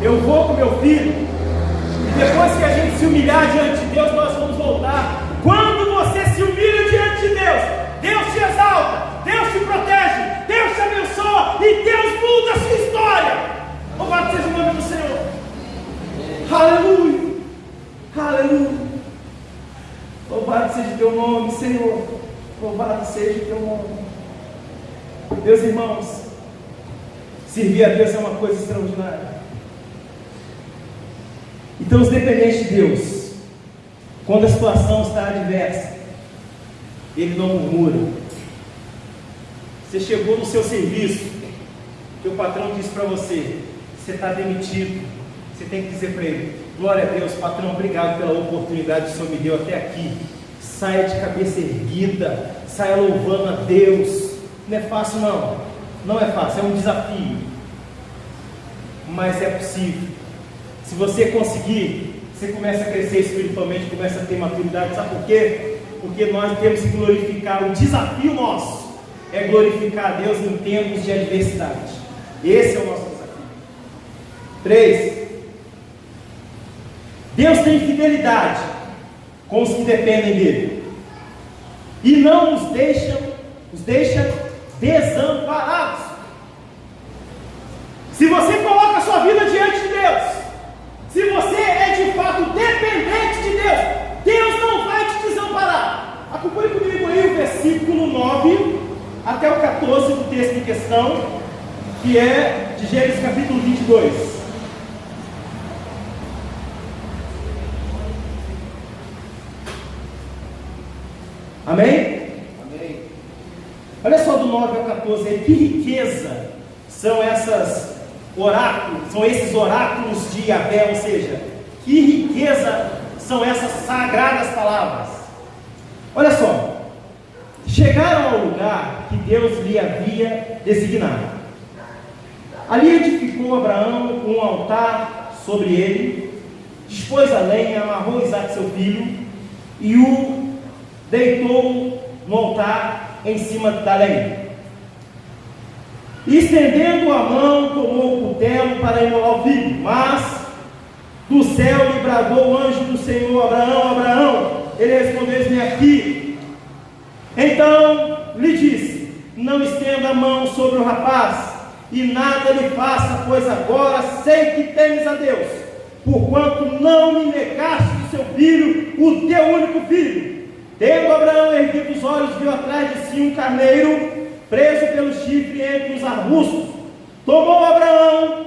eu vou com meu filho, e depois que a gente se humilhar diante de Deus, nós vamos voltar. Quando você se humilha diante de Deus, Deus te exalta, Deus te protege, Deus te abençoa e Deus muda a sua história. Louvado seja o nome do Senhor. Aleluia, aleluia. Louvado seja o teu nome, Senhor. Louvado seja o teu nome. Meus irmãos, servir a Deus é uma coisa extraordinária. Então, os dependentes de Deus, quando a situação está adversa, ele não murmura. Você chegou no seu serviço, que o patrão disse para você: você está demitido. Você tem que dizer para ele: Glória a Deus, patrão, obrigado pela oportunidade que o Senhor me deu até aqui. Saia de cabeça erguida, saia louvando a Deus. Não é fácil não, não é fácil, é um desafio, mas é possível. Se você conseguir, você começa a crescer espiritualmente, começa a ter maturidade. Sabe por quê? Porque nós temos que glorificar. O desafio nosso é glorificar a Deus em tempos de adversidade. Esse é o nosso desafio. 3. Deus tem fidelidade com os que dependem dele e não os deixa desamparados. Se você coloca a sua vida diante de Deus, se você é de fato dependente de Deus, Deus não vai te desamparar. Acompanhe comigo aí o versículo 9 até o 14 do texto em questão, que é de Gênesis capítulo 22. Amém? Amém. Olha só do 9 ao 14 aí, que riqueza são esses oráculos de Yahvé, ou seja, que riqueza são essas sagradas palavras. Olha só, chegaram ao lugar que Deus lhe havia designado. Ali edificou Abraão um altar sobre ele, dispôs a lenha, amarrou Isaque seu filho e o deitou no altar em cima da lenha. E estendendo a mão, tomou o cutelo para imolar o filho. Mas do céu lhe bradou o anjo do Senhor: Abraão, Abraão. Ele respondeu: eis-me aqui. Então lhe disse: não estenda a mão sobre o rapaz, e nada lhe faça, pois agora sei que temes a Deus, porquanto não me negaste o seu filho, o teu único filho. Tendo Abraão erguido os olhos, viu atrás de si um carneiro, preso pelo chifre entre os arbustos. Tomou Abraão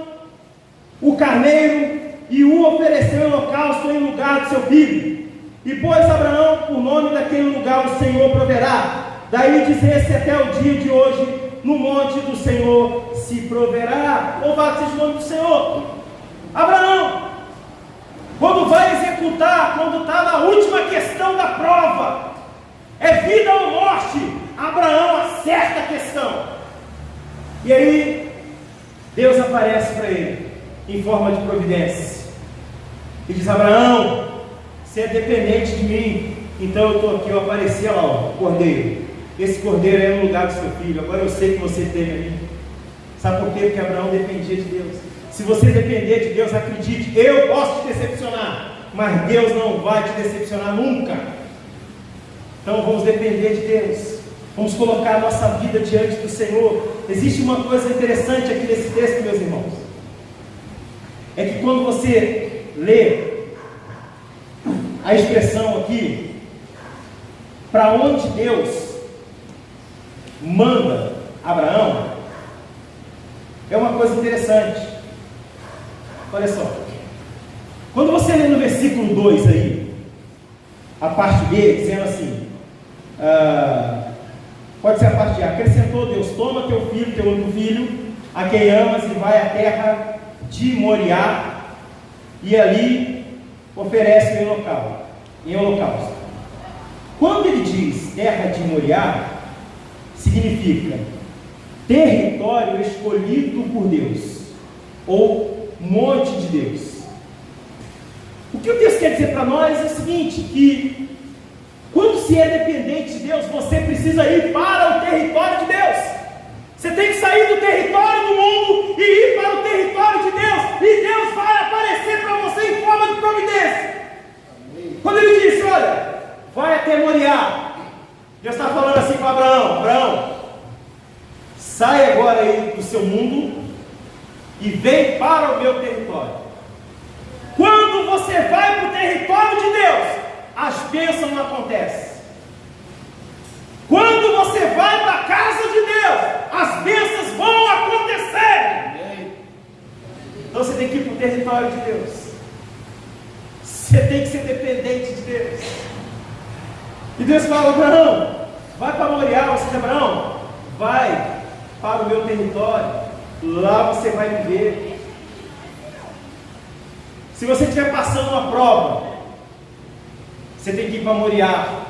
o carneiro e o ofereceu em holocausto em lugar de seu filho. E pôs Abraão por nome daquele lugar: o Senhor proverá. Daí dizer-se até o dia de hoje: no monte do Senhor se proverá. Louvado seja o nome do Senhor. Abraão, quando vai executar, quando está na última questão da prova, é vida ou morte, Abraão acerta a questão. E aí Deus aparece para ele em forma de providência e diz: Abraão, você é dependente de mim, então eu estou aqui. Eu apareci, olha lá, o cordeiro. Esse cordeiro é no lugar do seu filho. Agora eu sei que você teme a mim. Sabe por quê? Porque Abraão dependia de Deus. Se você depender de Deus, acredite, eu posso te decepcionar, mas Deus não vai te decepcionar nunca. Então vamos depender de Deus, vamos colocar a nossa vida diante do Senhor. Existe uma coisa interessante aqui nesse texto, meus irmãos, é que quando você lê a expressão aqui, para onde Deus manda Abraão, é uma coisa interessante. Olha só, quando você lê no versículo 2 aí, a parte B, dizendo assim, pode ser a parte A: acrescentou Deus: toma teu filho, teu único filho, a quem amas, e vai à terra de Moriá, e ali oferece em holocausto. Quando ele diz terra de Moriá, significa território escolhido por Deus, ou monte de Deus. O que o texto quer dizer para nós é o seguinte: que quando se é dependente de Deus, você precisa ir para o território de Deus. Você tem que sair do território do mundo e ir para o território de Deus, e Deus vai aparecer para você em forma de providência. Quando ele disse: olha, vai até Moriá, Deus está falando assim para Abraão: Abraão, sai agora aí do seu mundo e vem para o meu território. Quando você vai para o território de Deus, as bênçãos não acontecem. Quando você vai para a casa de Deus, as bênçãos vão acontecer. Então você tem que ir para o território de Deus. Você tem que ser dependente de Deus. E Deus fala: Abraão, vai para Moriá. Ou seja, Abraão, vai para o meu território. Lá você vai viver. Se você estiver passando uma prova, você tem que ir para Moriá.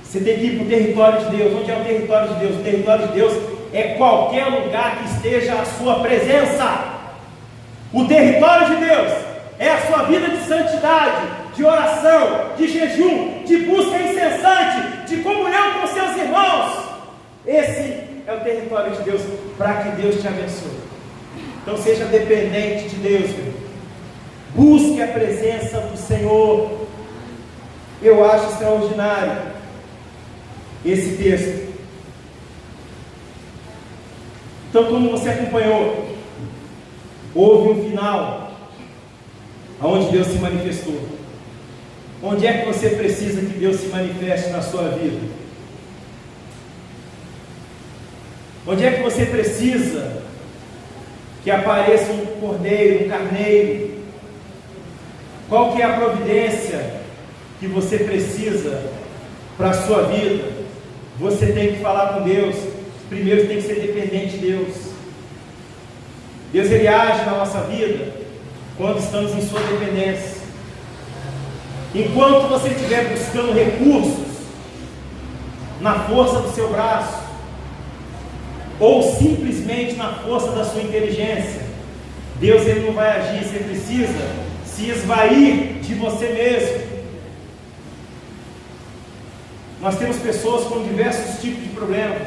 Você tem que ir para o território de Deus. Onde é o território de Deus? O território de Deus é qualquer lugar que esteja a sua presença. O território de Deus é a sua vida de santidade, de oração, de jejum, de busca incessante, de comunhão com seus irmãos. Esse é o território de Deus, para que Deus te abençoe. Então seja dependente de Deus, meu. Busque a presença do Senhor. Eu acho extraordinário esse texto. Então, como você acompanhou, houve um final onde Deus se manifestou. Onde é que você precisa que Deus se manifeste na sua vida? Onde é que você precisa que apareça um cordeiro, um carneiro? Qual que é a providência que você precisa para a sua vida? Você tem que falar com Deus. Primeiro tem que ser dependente de Deus. Deus, Ele age na nossa vida quando estamos em sua dependência. Enquanto você estiver buscando recursos na força do seu braço, ou simplesmente na força da sua inteligência, Deus, Ele não vai agir. Você precisa se esvair de você mesmo. Nós temos pessoas com diversos tipos de problemas.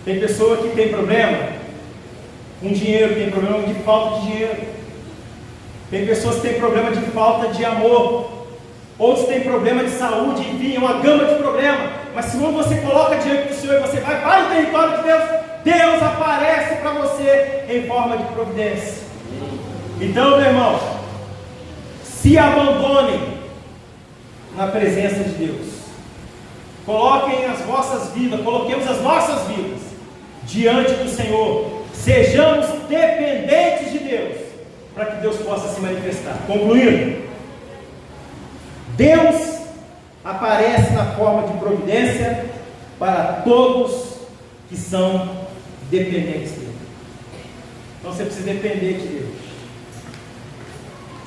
Tem pessoa que tem problema com dinheiro, tem problema de falta de dinheiro. Tem pessoas que têm problema de falta de amor. Outros têm problema de saúde, enfim, é uma gama de problemas. Mas se você coloca diante do Senhor e você vai para o território de Deus, Deus aparece para você em forma de providência. Então, meu irmão, se abandonem na presença de Deus. Coloquem as vossas vidas, coloquemos as nossas vidas diante do Senhor. Sejamos dependentes de Deus, para que Deus possa se manifestar. Concluindo, Deus aparece na forma de providência para todos que são dependentes dele. Então você precisa depender de Deus.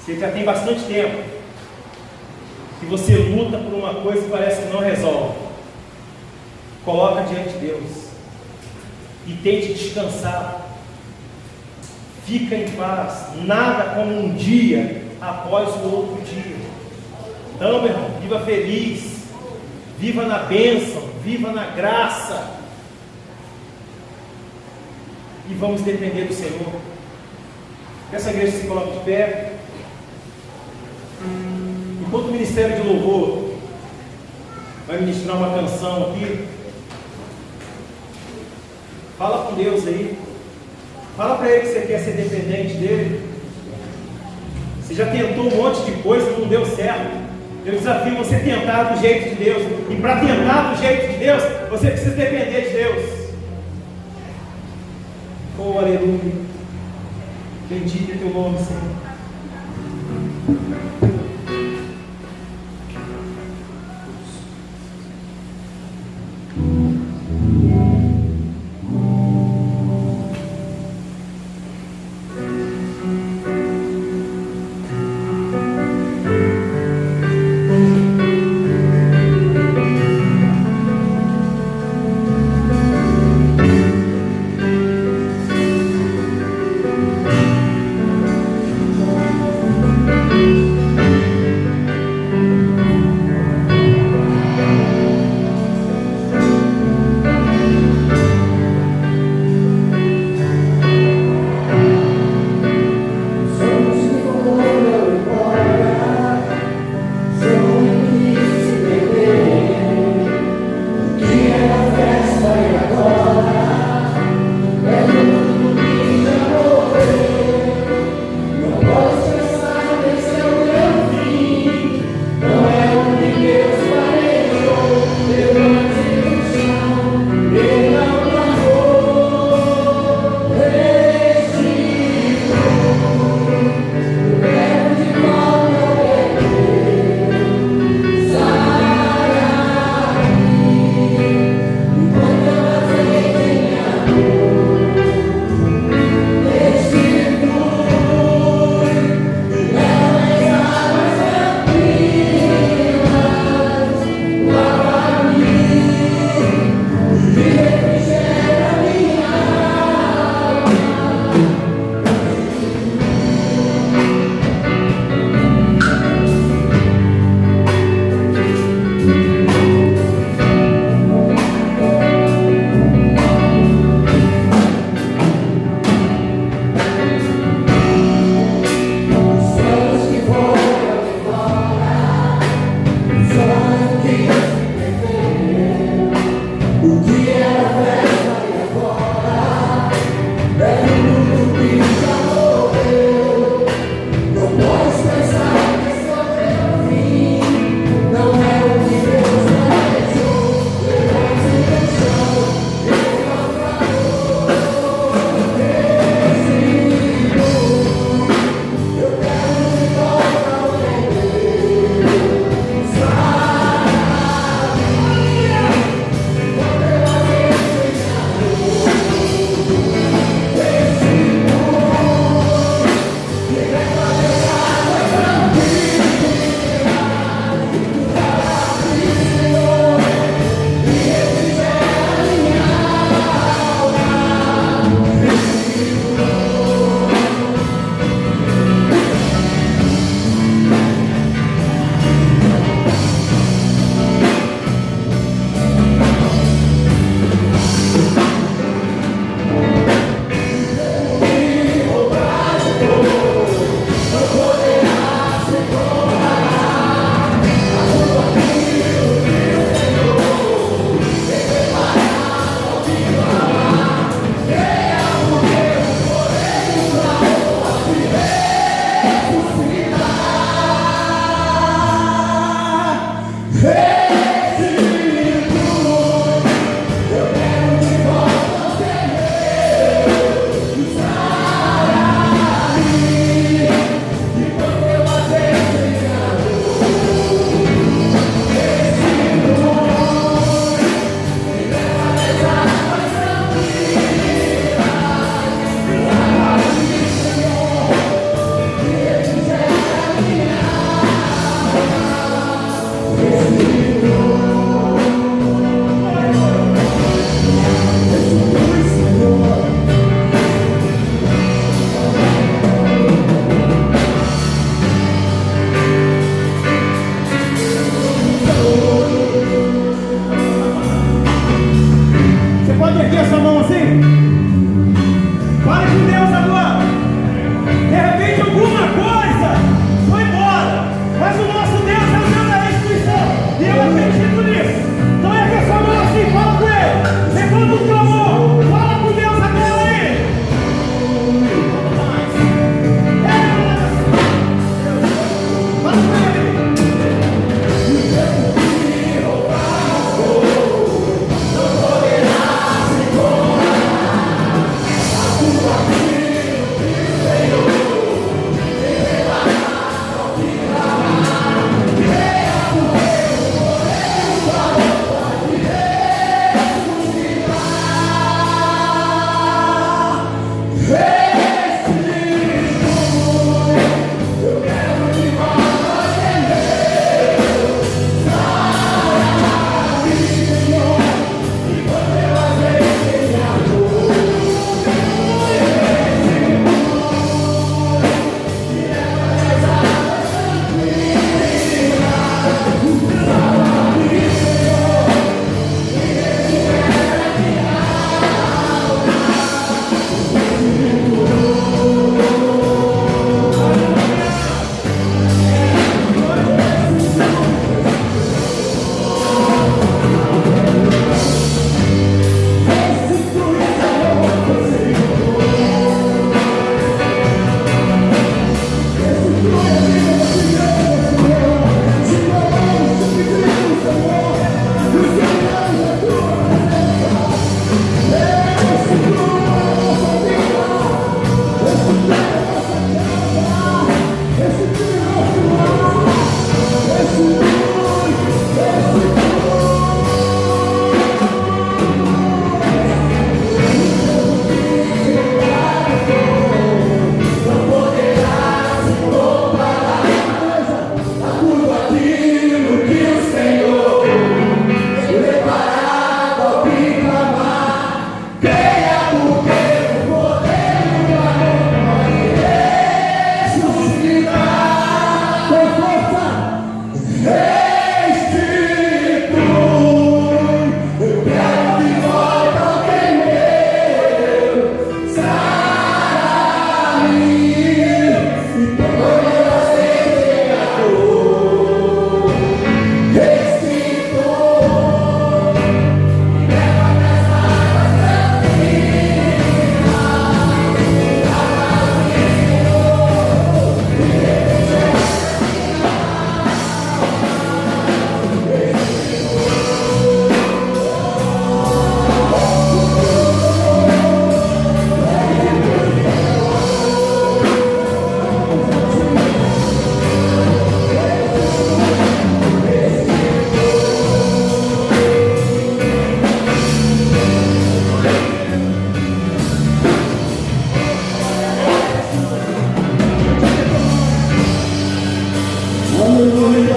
Você já tem bastante tempo que você luta por uma coisa que parece que não resolve. Coloca diante de Deus e tente descansar. Fica em paz. Nada como um dia após o outro dia. Então, meu irmão, viva feliz, viva na bênção, viva na graça, e vamos depender do Senhor. Que essa igreja se coloque de pé. Enquanto o Ministério de Louvor vai ministrar uma canção aqui, fala com Deus aí. Fala para Ele que você quer ser dependente dEle. Você já tentou um monte de coisa, não deu certo. Eu desafio você a tentar do jeito de Deus. E para tentar do jeito de Deus, você precisa depender de Deus. Oh, aleluia. Bendito é teu nome, Senhor.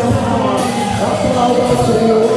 Aplauda ao Senhor.